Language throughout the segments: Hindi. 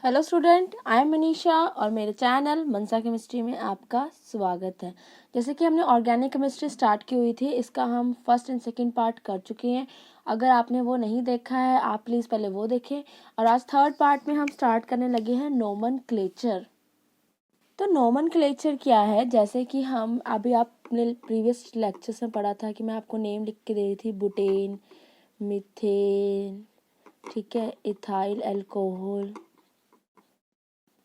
Hello student, I am Manisha और मेरे चैनल मनसा केमिस्ट्री में आपका स्वागत है। जैसे कि हमने ऑर्गेनिक केमिस्ट्री स्टार्ट की हुई थी, इसका हम फर्स्ट एंड सेकंड पार्ट कर चुके हैं। अगर आपने वो नहीं देखा है, आप प्लीज़ पहले वो देखें। और आज थर्ड पार्ट में हम स्टार्ट करने लगे हैं नोमेनक्लेचर। तो नोमेनक्लेचर क्या है, जैसे कि हम अभी आपने प्रीवियस लेक्चर्स में पढ़ा था कि मैं आपको नेम लिख के दे रही थी, बुटेन, मीथेन, ठीक है, इथाइल अल्कोहल,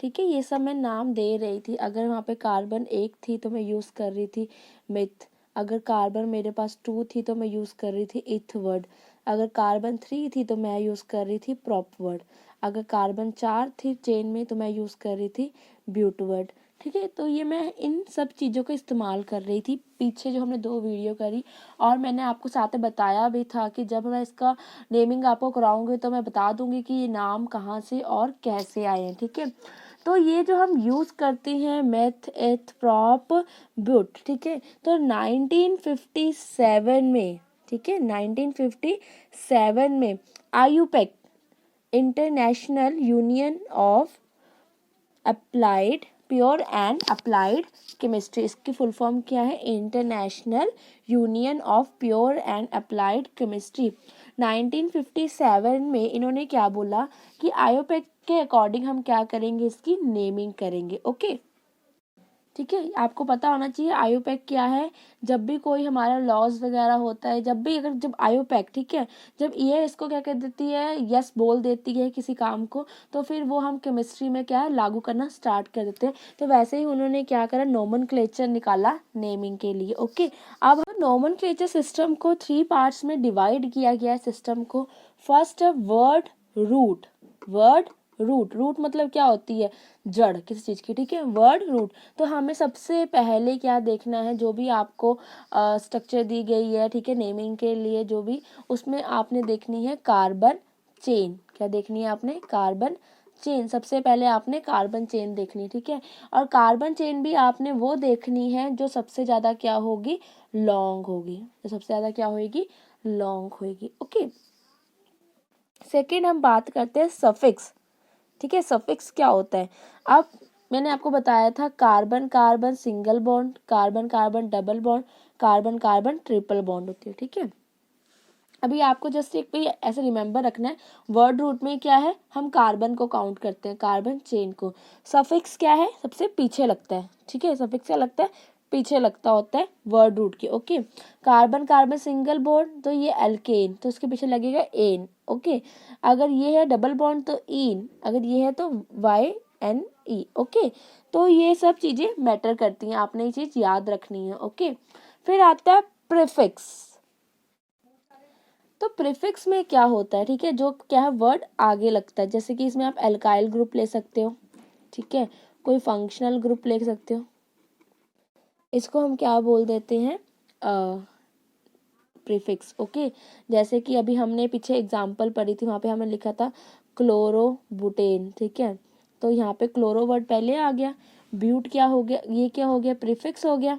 ठीक है, ये सब मैं नाम दे रही थी। अगर वहाँ पे कार्बन 1 थी तो मैं यूज़ कर रही थी मिथ। अगर कार्बन मेरे पास 2 थी तो मैं यूज़ कर रही थी इथ वर्ड। अगर कार्बन 3 थी तो मैं यूज़ कर रही थी प्रॉप वर्ड। अगर कार्बन 4 थी चेन में तो मैं यूज़ कर रही थी ब्यूट वर्ड। ठीक है, तो ये मैं इन सब चीज़ों का इस्तेमाल कर रही थी पीछे जो हमने 2 वीडियो करी। और मैंने आपको साथ में बताया भी था कि जब मैं इसका नेमिंग आपको कराऊंगी तो मैं बता दूंगी कि ये नाम कहाँ से और कैसे आए हैं। ठीक है, तो ये जो हम यूज़ करते हैं मेथ, एथ, प्रॉप, ब्यूट, ठीक है, तो 1957 में, ठीक है, 1957 में IUPAC, international union of applied pure and applied chemistry, इसकी फुल फॉर्म क्या है, international union of pure and applied chemistry. 1957 में इन्होंने क्या बोला कि आयोपेक के अकॉर्डिंग हम क्या करेंगे, इसकी नेमिंग करेंगे। ओके, ठीक है, आपको पता होना चाहिए आयोपेक क्या है। जब भी कोई हमारा लॉज वगैरह होता है, जब आयोपेक, ठीक है, जब ये इसको क्या कह देती है, यस बोल देती है किसी काम को, तो फिर वो हम केमिस्ट्री में क्या है लागू करना स्टार्ट कर देते हैं। तो वैसे ही उन्होंने क्या करा, नोमेनक्लेचर निकाला नेमिंग के लिए। ओके, अब नोमेनक्लेचर सिस्टम को 3 पार्ट्स में डिवाइड किया गया है सिस्टम को। फर्स्ट है word root. Word root, root मतलब क्या होती है, जड़ किसी चीज की, ठीक है, वर्ड रूट। तो हमें सबसे पहले क्या देखना है, जो भी आपको स्ट्रक्चर दी गई है, ठीक है, नेमिंग के लिए जो भी, उसमें आपने देखनी है कार्बन चेन। क्या देखनी है आपने, कार्बन चेन। सबसे पहले आपने कार्बन चेन देखनी, ठीक है। और कार्बन चेन भी आपने वो देखनी है जो सबसे ज्यादा क्या होगी, लॉन्ग होगी, जो सबसे ज्यादा क्या होगी, लॉन्ग होगी। ओके, सेकेंड हम बात करते हैं सफिक्स। ठीक है, सफिक्स क्या होता है। अब मैंने आपको बताया था carbon carbon single bond, carbon carbon double bond, carbon carbon triple bond होती है। ठीक है, अभी आपको जस्ट एक भी ऐसे रिमेंबर रखना है, वर्ड रूट में क्या है, हम कार्बन को काउंट करते हैं, कार्बन चेन को। सफिक्स क्या है, सबसे पीछे लगता है। ठीक है, सफिक्स क्या लगता है, पीछे लगता होता है वर्ड रूट के। Okay, carbon carbon single bond तो ये एल्केन, तो उसके पीछे लगेगा एन। ओके, अगर ये है डबल बॉन्ड तो इन, अगर ये है तो वाई एन ई। ओके, तो ये सब चीजें मैटर करती हैं, आपने ये चीज याद रखनी है। ओके, फिर आता है प्रीफिक्स। तो प्रीफिक्स में क्या होता है, ठीक है, जो क्या है वर्ड आगे लगता है। जैसे कि इसमें आप एल्काइल ग्रुप ले सकते हो, ठीक है, कोई फंक्शनल ग्रुप ले सकते हो, इसको हम क्या बोल देते हैं, प्रीफिक्स। ओके, जैसे कि अभी हमने पीछे एग्जांपल पढ़ी थी, वहाँ पे हमने लिखा था क्लोरोबुटेन, ठीक है, तो यहाँ पे क्लोरो वर्ड पहले आ गया। ब्यूट क्या हो गया, ये क्या हो गया, प्रीफिक्स हो गया।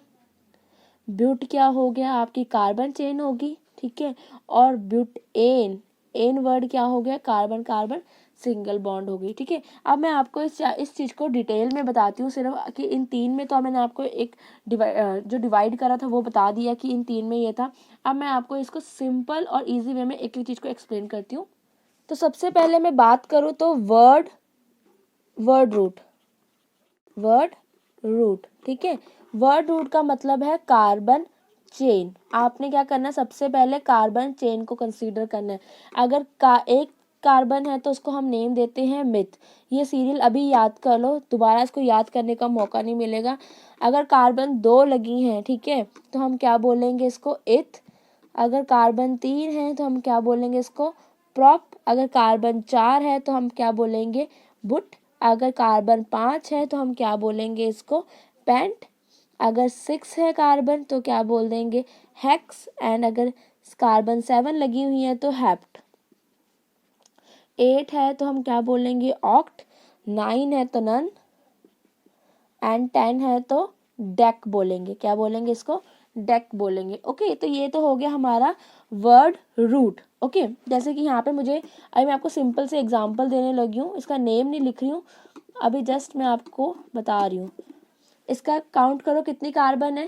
ब्यूट क्या हो गया, आपकी कार्बन चेन होगी, ठीक है। और ब्यूट एन, एन वर्ड क्या हो गया, कार्बन कार्बन सिंगल बॉन्ड हो गई। ठीक है, अब मैं आपको इस चीज को डिटेल में बताती हूँ, सिर्फ कि इन 3 में तो मैंने आपको एक जो डिवाइड करा था वो बता दिया कि इन 3 में ये था। अब मैं आपको इसको सिंपल और इजी वे में एक एक चीज को एक्सप्लेन करती हूँ। तो सबसे पहले मैं बात करूँ तो वर्ड रूट, वर्ड रूट, ठीक है, वर्ड रूट का मतलब है कार्बन चेन। आपने क्या करना है, सबसे पहले कार्बन चेन को कंसीडर करना है। अगर एक कार्बन है तो उसको हम नेम देते हैं मिथ। ये सीरियल अभी याद कर लो, दोबारा इसको याद करने का मौका नहीं मिलेगा। अगर कार्बन 2 लगी हैं, ठीक है, तो हम क्या बोलेंगे इसको, इथ। अगर कार्बन 3 है तो हम क्या बोलेंगे इसको, प्रॉप। अगर कार्बन 4 है तो हम क्या बोलेंगे, बुट। अगर कार्बन 5 है तो हम क्या बोलेंगे इसको, पेंट। अगर 6 है कार्बन तो क्या बोल देंगे, हेक्स। एंड अगर कार्बन 7 लगी हुई है तो हेप्ट। 8 है तो हम क्या बोलेंगे, ऑक्ट। 9 है तो नन। एंड 10 है तो डेक बोलेंगे। क्या बोलेंगे इसको, डेक बोलेंगे। ओके, तो ये तो हो गया हमारा वर्ड रूट। ओके जैसे कि यहाँ पे मुझे अभी मैं आपको सिंपल से एग्जांपल देने लगी हूँ, इसका नेम नहीं लिख रही हूँ अभी, जस्ट मैं आपको बता रही हूँ। इसका काउंट करो कितनी कार्बन है,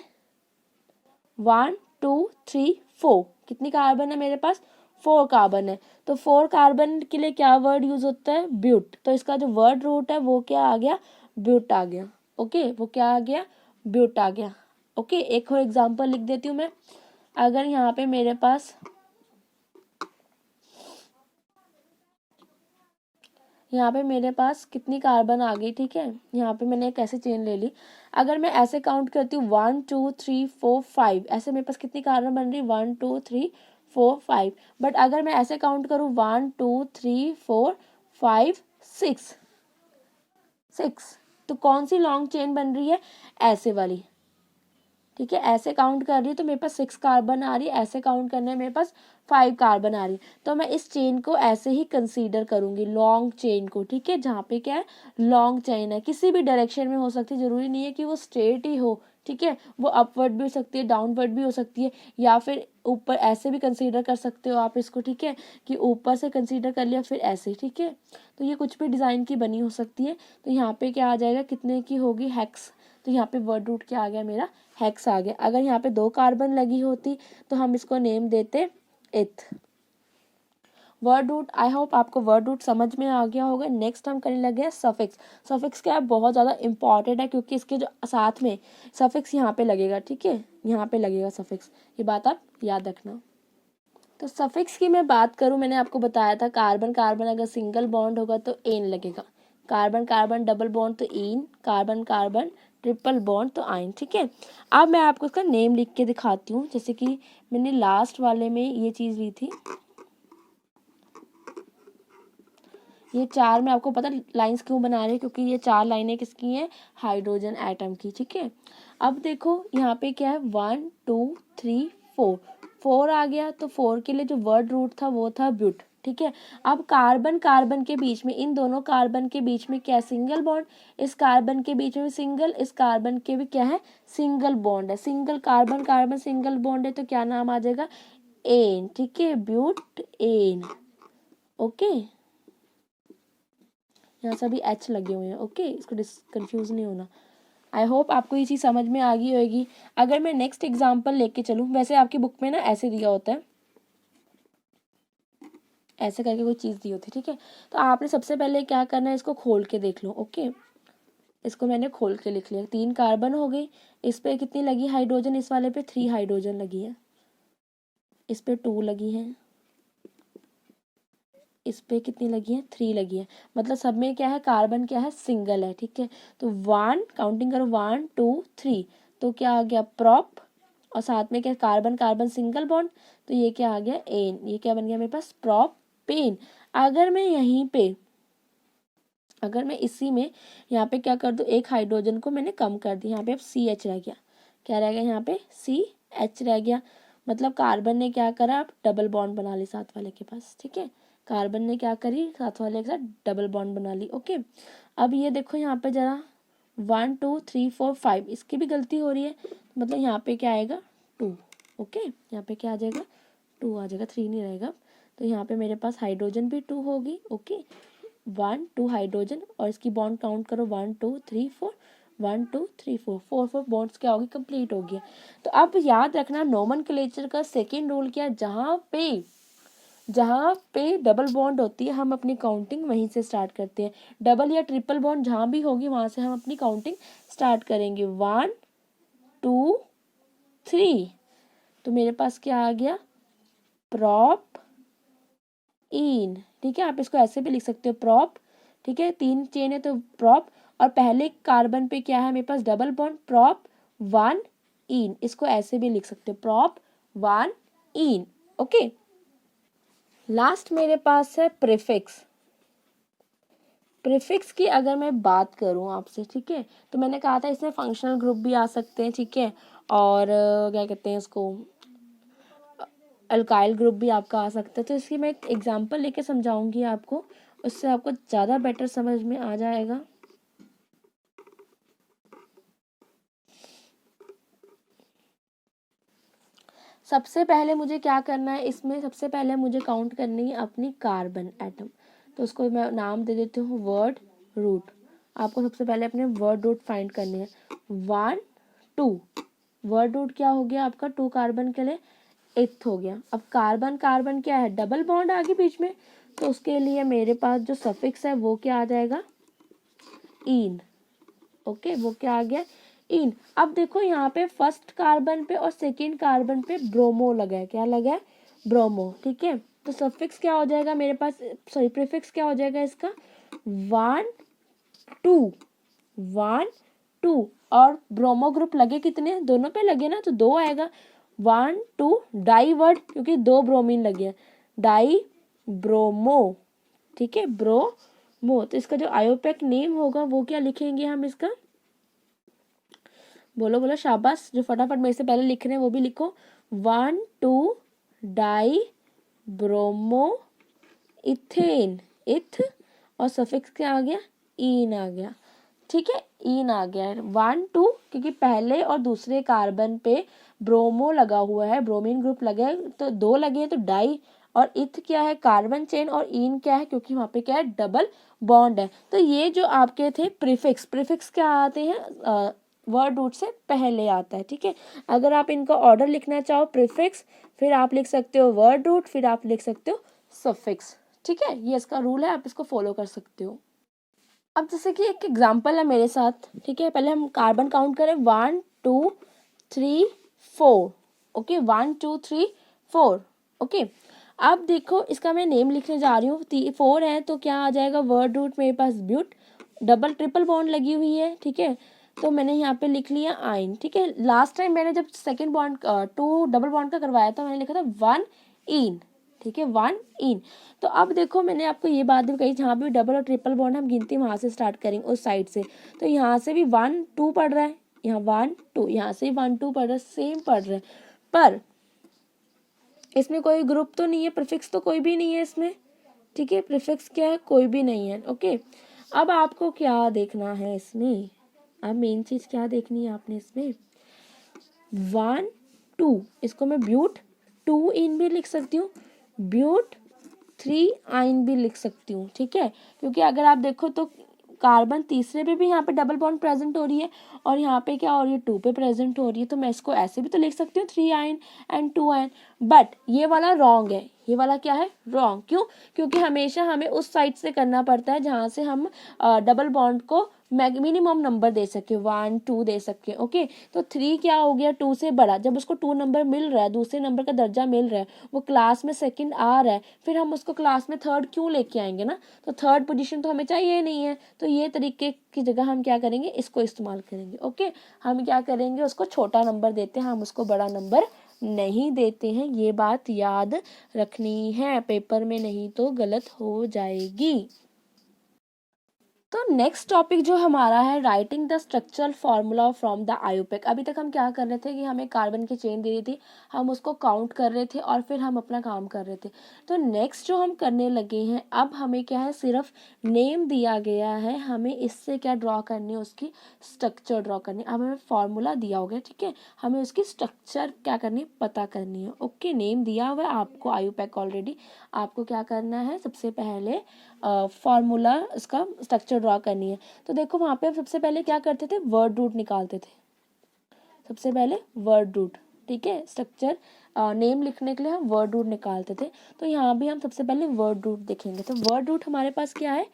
1 2 3 4, कितनी कार्बन है मेरे पास, 4 कार्बन है। तो 4 कार्बन के लिए क्या वर्ड यूज होता है, ब्यूट। तो इसका जो वर्ड रूट है वो क्या आ गया, ब्यूट आ गया। ओके वो क्या आ गया, ब्यूट आ गया। ओके एक और एग्जांपल लिख देती हूँ मैं। अगर यहाँ पे मेरे पास कितनी कार्बन आ गई, ठीक है, यहाँ पे मैंने एक ऐसे चेन ले ली। अगर मैं ऐसे काउंट करती हूँ 1 2 3 4 5, ऐसे मेरे पास कितनी कार्बन बन रही, 1 2 3 4 5। बट अगर मैं ऐसे काउंट करूँ 1 2 3 4 5 6, तो कौन सी लॉन्ग चेन बन रही है, ऐसे वाली। ठीक है ऐसे काउंट कर रही हूँ तो मेरे पास 6 कार्बन आ रही है, ऐसे काउंट करने में मेरे पास 5 कार्बन आ रही है। तो मैं इस चेन को ऐसे ही कंसीडर करूंगी, लॉन्ग चेन को। ठीक है जहाँ पे क्या है, लॉन्ग चेन है, किसी भी डायरेक्शन में हो सकती है, जरूरी नहीं है कि वो स्ट्रेट ही हो। ठीक है वो अपवर्ड भी हो सकती है, डाउनवर्ड भी हो सकती है, या फिर ऊपर ऐसे भी कंसीडर कर सकते हो आप इसको। ठीक है कि ऊपर से कंसीडर कर लिया फिर ऐसे। ठीक है तो ये कुछ भी डिज़ाइन की बनी हो सकती है। तो यहाँ पे क्या आ जाएगा, कितने की होगी, हेक्स। तो यहाँ पे वर्ड रूट क्या आ गया मेरा, हेक्स आ गया। अगर यहाँ पे 2 कार्बन लगी होती तो हम इसको नेम देते इथ। वर्ड रूट, आई होप आपको वर्ड रूट समझ में आ गया होगा। नेक्स्ट हम करने लगे हैं सफिक्स। सफिक्स क्या है, बहुत ज़्यादा इंपॉर्टेंट है क्योंकि इसके जो साथ में सफिक्स यहाँ पे लगेगा। ठीक है यहाँ पे लगेगा सफिक्स, ये बात आप याद रखना। तो सफिक्स की मैं बात करूँ, मैंने आपको बताया था कार्बन कार्बन अगर सिंगल बॉन्ड होगा तो एन लगेगा, कार्बन कार्बन डबल बॉन्ड तो इन, कार्बन कार्बन ट्रिपल बॉन्ड तो आइन। ठीक है अब मैं आपको इसका नेम लिख के दिखाती हूँ, जैसे कि मैंने लास्ट वाले में ये चीज़ ली थी। ये 4 मैं आपको पता लाइंस क्यों बना रही है, क्योंकि ये 4 लाइनें किसकी हैं, हाइड्रोजन एटम की। ठीक है अब देखो यहाँ पे क्या है, 1 2 3 4, 4 आ गया। तो 4 के लिए जो वर्ड रूट था वो था ब्यूट। ठीक है अब कार्बन कार्बन के बीच में, इन दोनों कार्बन के बीच में क्या है, सिंगल बॉन्ड। इस कार्बन के बीच में सिंगल, इस कार्बन के भी क्या है, सिंगल बॉन्ड है। Single carbon carbon single bond है तो क्या नाम आ जाएगा, एन। ठीक है ब्यूट एन। ओके यहाँ सभी एच लगे हुए हैं। ओके इसको कंफ्यूज नहीं होना। आई होप आपको ये चीज़ समझ में आ गई होगी। अगर मैं नेक्स्ट एग्जांपल लेके चलूँ, वैसे आपकी बुक में ना ऐसे दिया होता है, ऐसे करके कोई चीज़ दी होती है। ठीक है तो आपने सबसे पहले क्या करना है, इसको खोल के देख लो। ओके इसको मैंने खोल के लिख लिया, 3 कार्बन हो गई। इस पे कितनी लगी हाइड्रोजन, इस वाले पे 3 हाइड्रोजन लगी है, इस पे 2 लगी है, इस पे कितनी लगी है, 3 लगी है। मतलब सब में क्या है, कार्बन क्या है, सिंगल है। ठीक है तो 1 काउंटिंग करो, 1 2 3, तो क्या आ गया, प्रॉप। और साथ में क्या, कार्बन कार्बन सिंगल बॉन्ड, तो ये क्या आ गया, एन। ये क्या बन गया मेरे पास, प्रोपेन। अगर मैं यहीं पे, अगर मैं इसी में यहाँ पे क्या कर दूँ, एक हाइड्रोजन को मैंने कम कर दिया, यहाँ पे अब सी एच रह गया। क्या रह गया, यहाँ पे सी एच रह गया। मतलब कार्बन ने क्या करा, अब डबल बॉन्ड बना ली साथ वाले के पास। ठीक है कार्बन ने क्या करी, साथ वाले के साथ डबल बॉन्ड बना ली। ओके अब ये देखो यहाँ पे जरा, 1 2 3 4 5, इसकी भी गलती हो रही है। मतलब यहाँ पे क्या आएगा, 2। ओके यहाँ पे क्या आ जाएगा, 2 आ जाएगा, 3 नहीं रहेगा। तो यहाँ पे मेरे पास हाइड्रोजन भी 2 होगी। ओके 1 2 हाइड्रोजन, और इसकी बॉन्ड काउंट करो, 1 2 3 4, 1 2 3 4, 4 बॉन्ड्स क्या होगी, कंप्लीट हो गया। तो अब याद रखना नोमेनक्लेचर का सेकेंड रूल क्या है, जहाँ पे डबल बॉन्ड होती है हम अपनी काउंटिंग वहीं से स्टार्ट करते हैं। डबल या ट्रिपल बॉन्ड जहाँ भी होगी वहाँ से हम अपनी काउंटिंग स्टार्ट करेंगे। 1 2 3, तो मेरे पास क्या आ गया, प्रॉप इन। ठीक है आप इसको ऐसे भी लिख सकते हो, प्रॉप। ठीक है 3 चेन है तो प्रॉप, और पहले कार्बन पे क्या है मेरे पास, डबल बॉन्ड, प्रॉप 1 इन। इसको ऐसे भी लिख सकते हो, प्रॉप 1 इन। ओके लास्ट मेरे पास है प्रीफिक्स। प्रीफिक्स की अगर मैं बात करूं आपसे, ठीक है, तो मैंने कहा था इसमें फंक्शनल ग्रुप भी आ सकते हैं। ठीक है और क्या कहते हैं इसको, अल्काइल ग्रुप भी आपका आ सकता है। तो इसकी मैं एक एग्जांपल लेके समझाऊंगी आपको, उससे आपको ज़्यादा बेटर समझ में आ जाएगा। सबसे पहले मुझे क्या करना है इसमें, सबसे पहले मुझे काउंट करनी है अपनी कार्बन एटम। तो उसको मैं नाम दे देती हूँ वर्ड रूट। आपको सबसे पहले अपने वर्ड रूट फाइंड करने हैं। 1 2 वर्ड रूट क्या हो गया आपका 2 कार्बन के लिए 8 हो गया। अब कार्बन कार्बन क्या है, डबल बॉन्ड आगे बीच में, तो उसके लिए मेरे पास जो सफिक्स है वो क्या आ जाएगा, इन। ओके, वो क्या आ गया, इन। अब देखो यहाँ पे फर्स्ट कार्बन पे और सेकेंड कार्बन पे ब्रोमो लगा है, क्या लगा है, ब्रोमो। ठीक है, तो सफिक्स क्या हो जाएगा मेरे पास, सॉरी प्रीफिक्स क्या हो जाएगा इसका, 1 2 1 2। और ब्रोमो ग्रुप लगे कितने, दोनों पे लगे ना, तो 2 आएगा। 1 2 डाई वर्ड, क्योंकि 2 ब्रोमीन लगे हैं, डाई ब्रोमो। ठीक है, ब्रोमो। तो इसका जो आयोपेक नेम होगा वो क्या लिखेंगे हम इसका, बोलो बोलो शाबाश, जो फटाफट मेरे से पहले लिख रहे हैं वो भी लिखो। 1 2 डाई ब्रोमो इथेन, इथ, और सफिक्स क्या आ गया, इन आ गया। ठीक है, इन आ गया है। 1 2, क्योंकि पहले और दूसरे कार्बन पे ब्रोमो लगा हुआ है, ब्रोमीन ग्रुप लगा है, तो 2 लगे हैं, तो डाई, और इथ क्या है कार्बन चेन, और इन क्या है क्योंकि वहां पे क्या है डबल बॉन्ड है। तो ये जो आपके थे प्रीफिक्स, प्रीफिक्स क्या आते हैं, वर्ड रूट से पहले आता है। ठीक है, अगर आप इनका ऑर्डर लिखना चाहो, प्रीफिक्स, फिर आप लिख सकते हो वर्ड रूट, फिर आप लिख सकते हो सफिक्स। ठीक है, ये इसका रूल है, आप इसको फॉलो कर सकते हो। अब जैसे कि एक एग्जांपल है मेरे साथ। ठीक है, पहले हम कार्बन काउंट करें, 1 2 3 4। ओके, 1 2 3 4। ओके, अब देखो इसका मैं नेम लिखने जा रही हूँ, 4 है तो क्या आ जाएगा, वर्ड रूट मेरे पास ब्यूट, डबल ट्रिपल बॉन्ड लगी हुई है। ठीक है, तो मैंने यहाँ पे लिख लिया आइन। ठीक है, लास्ट टाइम मैंने जब सेकेंड बॉन्ड 2 डबल बॉन्ड का करवाया था, मैंने लिखा था 1 इन। ठीक है, 1 इन। तो अब देखो मैंने आपको ये बात भी कही, जहाँ भी डबल और ट्रिपल बॉन्ड हम गिनती वहां से स्टार्ट करेंगे, उस साइड से। तो यहाँ से भी 1 2 पढ़ रहा है, यहाँ 1 2, यहाँ से 1 2 पढ़ रहा है, सेम पढ़ रहा है, पर इसमें कोई ग्रुप तो नहीं है, प्रीफिक्स तो कोई भी नहीं है इसमें। ठीक है, प्रीफिक्स क्या है, कोई भी नहीं है। ओके, अब आपको क्या देखना है इसमें, अब मेन चीज क्या देखनी है आपने इसमें, 1 2, इसको मैं ब्यूट 2 इन भी लिख सकती हूँ, ब्यूट 3 आइन भी लिख सकती हूँ। ठीक है, क्योंकि अगर आप देखो तो कार्बन तीसरे पे भी यहाँ पे डबल बॉन्ड प्रेजेंट हो रही है, और यहाँ पे क्या हो रही है, 2 पे प्रेजेंट हो रही है, तो मैं इसको ऐसे भी तो लिख सकती हूँ 3 आइन एंड 2 आइन। बट ये वाला रॉन्ग है, ये वाला क्या है, रॉन्ग। क्यों, क्योंकि हमेशा हमें उस साइड से करना पड़ता है जहाँ से हम डबल बॉन्ड को मिनिमम नंबर दे सके, 1 2 दे सके। ओके, तो 3 क्या हो गया, 2 से बड़ा, जब उसको 2 नंबर मिल रहा है, दूसरे नंबर का दर्जा मिल रहा है, वो क्लास में सेकंड आ रहा है, फिर हम उसको क्लास में थर्ड क्यों लेके आएंगे ना, तो थर्ड पोजीशन तो हमें चाहिए नहीं है। तो ये तरीके की जगह हम क्या करेंगे, इसको इस्तेमाल करेंगे। ओके, हम क्या करेंगे, उसको छोटा नंबर देते हैं, हम उसको बड़ा नंबर नहीं देते हैं। ये बात याद रखनी है, पेपर में नहीं तो गलत हो जाएगी। तो नेक्स्ट टॉपिक जो हमारा है, writing the structural formula from the IUPAC. अभी तक हम क्या कर रहे थे कि हमें कार्बन की चेन दे दी थी, हम उसको काउंट कर रहे थे और फिर हम अपना काम कर रहे थे। तो नेक्स्ट जो हम करने लगे हैं, अब हमें क्या है, सिर्फ नेम दिया गया है, हमें इससे क्या ड्रॉ करनी है, उसकी स्ट्रक्चर ड्रॉ करनी है। अब हमें फार्मूला दिया हो गया, ठीक है, हमें उसकी स्ट्रक्चर क्या करनी है, पता करनी है। ओके, नेम दिया हुआ है आपको आयोपेक ऑलरेडी, आपको क्या करना है, सबसे पहले फार्मूला इसका स्ट्रक्चर ड्रॉ करनी है। तो देखो वहाँ पे सबसे पहले क्या करते थे, वर्ड रूट निकालते थे, सबसे पहले वर्ड रूट। ठीक है, स्ट्रक्चर नेम लिखने के लिए हम वर्ड रूट निकालते थे, तो यहाँ भी हम सबसे पहले वर्ड रूट देखेंगे। तो वर्ड रूट हमारे पास क्या है,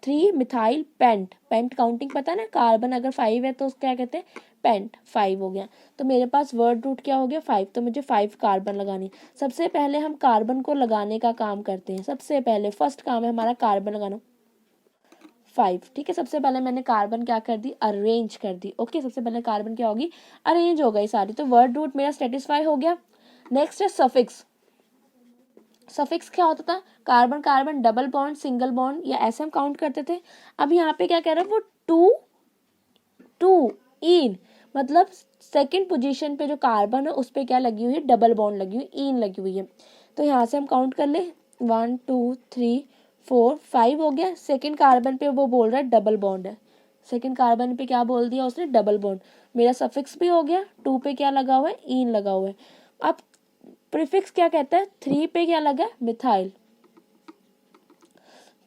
3 मिथाइल पेंट, पेंट काउंटिंग पता है ना, कार्बन अगर 5 है तो क्या कहते हैं, पेंट 5 हो गया। तो मेरे पास वर्ड रूट क्या हो गया, 5, तो मुझे 5 कार्बन लगानी। सबसे पहले हम कार्बन को लगाने का काम करते हैं, सबसे पहले फर्स्ट काम है हमारा कार्बन लगाना, 5। ठीक है, सबसे पहले मैंने कार्बन क्या कर दी, अरेंज कर दी। ओके, सबसे पहले कार्बन क्या होगी, अरेंज हो गई सारी, तो वर्ड रूट मेरा सेटिस्फाई हो गया। नेक्स्ट है सफिक्स। सफिक्स क्या होता था, carbon carbon double bond single bond, या ऐसे हम काउंट करते थे। अब यहाँ पे क्या कह रहा है, वो 2 इन, मतलब सेकंड पोजीशन पे जो कार्बन है उस पे क्या लगी हुई है, डबल बॉन्ड लगी हुई, इन लगी हुई है। तो यहाँ से हम काउंट कर ले, 1 2 3 4 5 हो गया। सेकंड कार्बन पे वो बोल रहा है डबल बॉन्ड है, सेकंड कार्बन पे क्या बोल दिया उसने, डबल बॉन्ड। मेरा सफिक्स भी हो गया, 2 पे क्या लगा हुआ है, इन लगा हुआ है। अब प्रीफिक्स क्या कहता है, 3 पे क्या लगा, मिथाइल,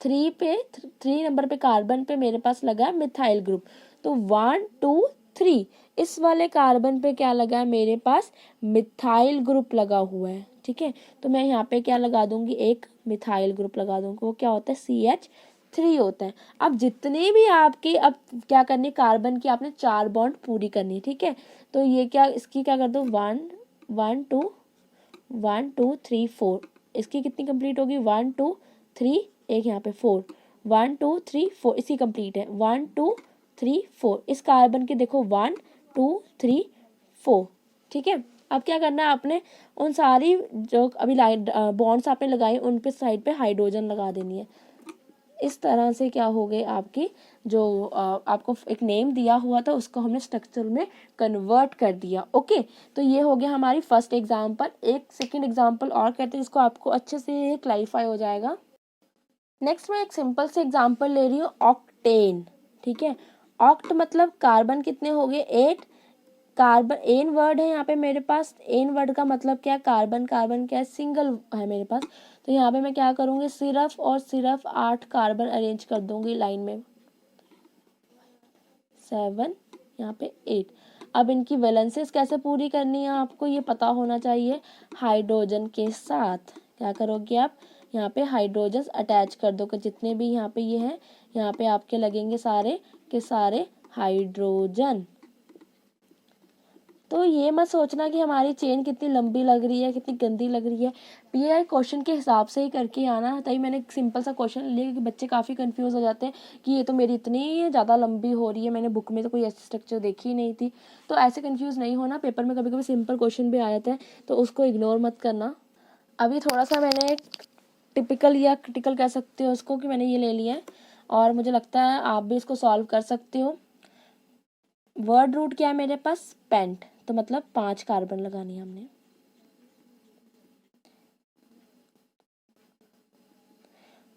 3 नंबर पे कार्बन पे मेरे पास लगा है मिथाइल ग्रुप। तो 1 2 3 इस वाले कार्बन पे क्या लगा है मेरे पास, मिथाइल ग्रुप लगा हुआ है। ठीक है, तो मैं यहाँ पे क्या लगा दूंगी, एक मिथाइल ग्रुप लगा दूंगी। वो क्या होता है, CH3 होता है। अब जितने भी आपके, अब क्या करनी, कार्बन की आपने 4 बॉन्ड पूरी करनी। ठीक है, तो ये क्या, इसकी क्या कर दो, 1 2 3 4, इसकी कितनी कंप्लीट होगी, 1 2 3, एक यहाँ पे 4, 1 2 3 4, इसकी कंप्लीट है, 1 2 3 4। इस कार्बन की देखो 1 2 3 4। ठीक है, अब क्या करना है आपने, उन सारी जो अभी लाइट बॉन्ड्स आपने लगाई उन पे साइड पे हाइड्रोजन लगा देनी है। इस तरह से क्या हो गए आपकी जो आपको एक नेम दिया हुआ था उसको हमने स्ट्रक्चर में कन्वर्ट कर दिया। ओके, तो ये हो गया हमारी फर्स्ट एग्जांपल। एक सेकंड एग्जांपल और करते हैं जिसको आपको अच्छे से क्लैरिफाई हो जाएगा। नेक्स्ट मैं एक सिंपल से एग्जांपल ले रही हूँ, ऑक्टेन। ठीक है, ऑक्ट मतलब कार्बन कितने हो गए, 8 कार्बन। एन वर्ड है यहाँ पे मेरे पास, एन वर्ड का मतलब क्या, कार्बन, कार्बन क्या है, सिंगल है मेरे पास। तो यहाँ पे मैं क्या करूँगी, सिर्फ और सिर्फ 8 कार्बन अरेंज कर दूंगी लाइन में, 7 यहाँ पे 8। अब इनकी वैलेंसेस कैसे पूरी करनी है आपको ये पता होना चाहिए। हाइड्रोजन के साथ क्या करोगे आप, यहाँ पे हाइड्रोजन अटैच कर दो, कि जितने भी यहाँ पे ये हैं यहाँ पे आपके लगेंगे सारे के सारे हाइड्रोजन। तो ये मत सोचना कि हमारी चेन कितनी लंबी लग रही है, कितनी गंदी लग रही है। ये क्वेश्चन के हिसाब से ही करके आना। तभी मैंने एक सिंपल सा क्वेश्चन लिया कि बच्चे काफ़ी कंफ्यूज हो जाते हैं कि ये तो मेरी इतनी ज़्यादा लंबी हो रही है, मैंने बुक में तो कोई ऐसी स्ट्रक्चर देखी ही नहीं थी। तो ऐसे कंफ्यूज नहीं होना, पेपर में कभी कभी सिंपल क्वेश्चन भी आ जाते हैं तो उसको इग्नोर मत करना। अभी थोड़ा सा मैंने टिपिकल या क्रिटिकल कह सकते हो उसको, कि मैंने ये ले लिया है और मुझे लगता है आप भी इसको सॉल्व कर सकते हो। वर्ड रूट क्या है मेरे पास, पेंट, तो मतलब 5 कार्बन लगानी है हमने।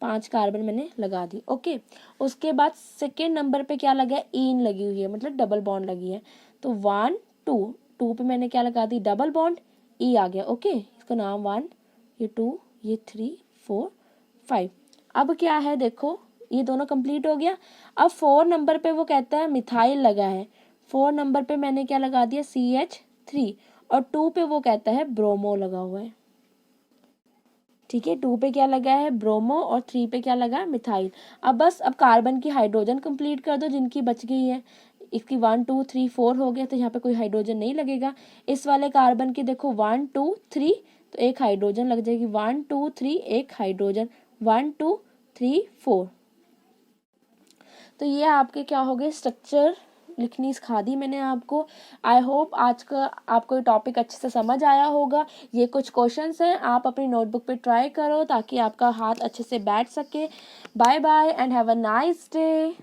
5 कार्बन मैंने लगा दी। ओके, उसके बाद सेकेंड नंबर पे क्या लगा है, ईन लगी हुई है, मतलब डबल बॉन्ड लगी है। तो 1 2 2 पे मैंने क्या लगा दी, डबल बॉन्ड, ई आ गया। ओके, इसका नाम 1, ये 2, ये 3 4 5। अब क्या है देखो, ये दोनों कंप्लीट हो गया। अब 4 नंबर पे वो कहता है मिथाइल लगा है, 4 नंबर पे मैंने क्या लगा दिया, CH3। और 2 पे वो कहता है ब्रोमो लगा हुआ है। ठीक है, 2 पे क्या लगा है, ब्रोमो, और 3 पे क्या लगा है, मिथाइल। अब बस अब कार्बन की हाइड्रोजन कंप्लीट कर दो जिनकी बच गई है। इसकी 1 2 3 4 हो गया, तो यहाँ पे कोई हाइड्रोजन नहीं लगेगा। इस वाले कार्बन की देखो 1 2 3, तो एक हाइड्रोजन लग जाएगी, 1 2 3 एक हाइड्रोजन, 1 2 3 4। तो ये आपके क्या हो गए, स्ट्रक्चर लिखनी सिखा दी मैंने आपको। आई होप आज का आपको ये टॉपिक अच्छे से समझ आया होगा। ये कुछ क्वेश्चंस हैं, आप अपनी नोटबुक पे ट्राई करो ताकि आपका हाथ अच्छे से बैठ सके। Bye bye and have a nice day.